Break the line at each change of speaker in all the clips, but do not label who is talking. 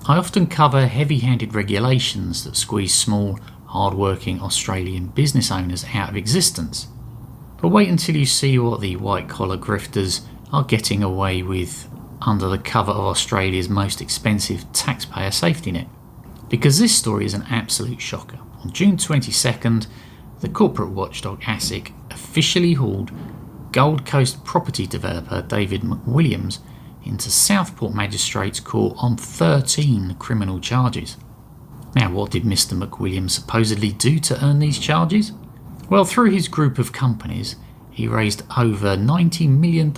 I often cover heavy-handed regulations that squeeze small, hard-working Australian business owners out of existence. But wait until you see what the white-collar grifters are getting away with under the cover of Australia's most expensive taxpayer safety net. Because this story is an absolute shocker. On June 22nd, the corporate watchdog Asic officially hauled Gold Coast property developer David McWilliams into Southport Magistrates Court on 13 criminal charges. Now, what did Mr. McWilliams supposedly do to earn these charges? Well, through his group of companies, he raised over $90 million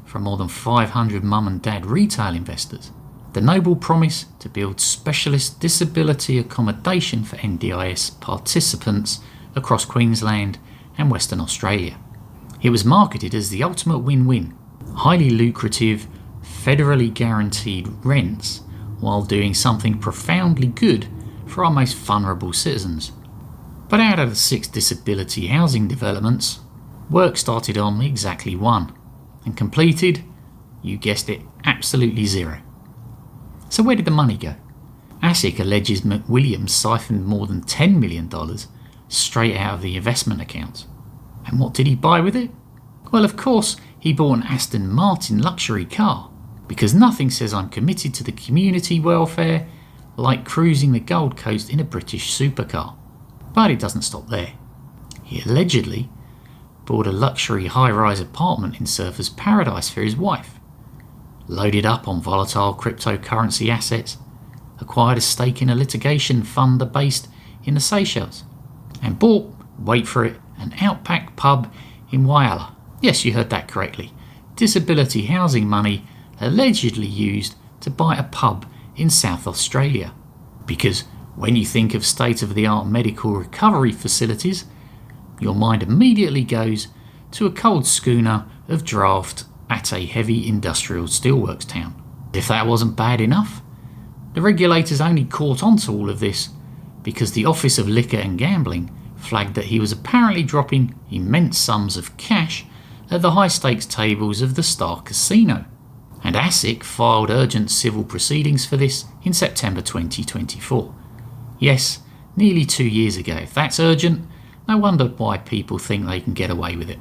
from more than 500 mum and dad retail investors. The noble promise to build specialist disability accommodation for NDIS participants across Queensland and Western Australia. It was marketed as the ultimate win-win, highly lucrative, federally guaranteed rents while doing something profoundly good for our most vulnerable citizens. But out of the 6 disability housing developments, work started on exactly 1 and completed, you guessed it, absolutely 0. So where did the money go? Asic alleges McWilliams siphoned more than $10 million straight out of the investment accounts. And what did he buy with it? Well, of course, he bought an Aston Martin luxury car, because nothing says I'm committed to the community welfare like cruising the Gold Coast in a British supercar. But it doesn't stop there. He allegedly bought a luxury high-rise apartment in Surfers Paradise for his wife, loaded up on volatile cryptocurrency assets, acquired a stake in a litigation funder based in the Seychelles, and bought, wait for it, an Outback pub in Whyalla. Yes, you heard that correctly. Disability housing money allegedly used to buy a pub in South Australia. Because when you think of state-of-the-art medical recovery facilities, your mind immediately goes to a cold schooner of draft at a heavy industrial steelworks town. If that wasn't bad enough, the regulators only caught on to all of this because the Office of Liquor and Gambling flagged that he was apparently dropping immense sums of cash at the high-stakes tables of the Star Casino. And Asic filed urgent civil proceedings for this in September 2024. Yes, nearly 2 years ago. If that's urgent, no wonder why people think they can get away with it.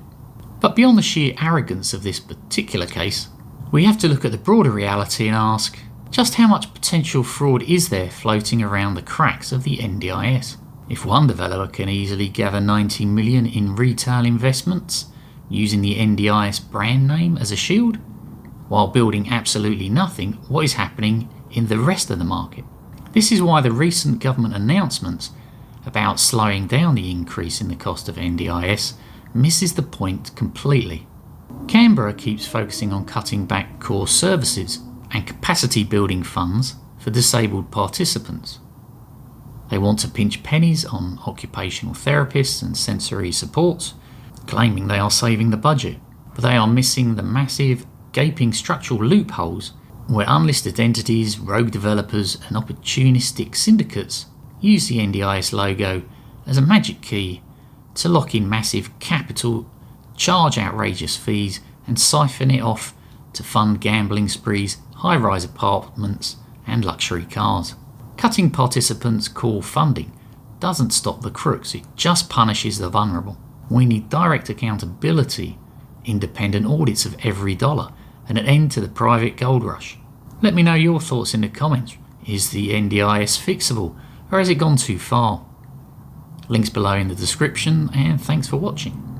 But beyond the sheer arrogance of this particular case, we have to look at the broader reality and ask, just how much potential fraud is there floating around the cracks of the NDIS? If one developer can easily gather $90 million in retail investments using the NDIS brand name as a shield, while building absolutely nothing, what is happening in the rest of the market? This is why the recent government announcements about slowing down the increase in the cost of NDIS misses the point completely. Canberra keeps focusing on cutting back core services and capacity building funds for disabled participants. They want to pinch pennies on occupational therapists and sensory supports, claiming they are saving the budget, but they are missing the massive, gaping structural loopholes where unlisted entities, rogue developers and opportunistic syndicates use the NDIS logo as a magic key to lock in massive capital, charge outrageous fees and siphon it off to fund gambling sprees, high-rise apartments and luxury cars. Cutting participants' core funding doesn't stop the crooks, it just punishes the vulnerable. We need direct accountability, independent audits of every dollar, and an end to the private gold rush. Let me know your thoughts in the comments. Is the NDIS fixable, or has it gone too far? Links below in the description, and thanks for watching.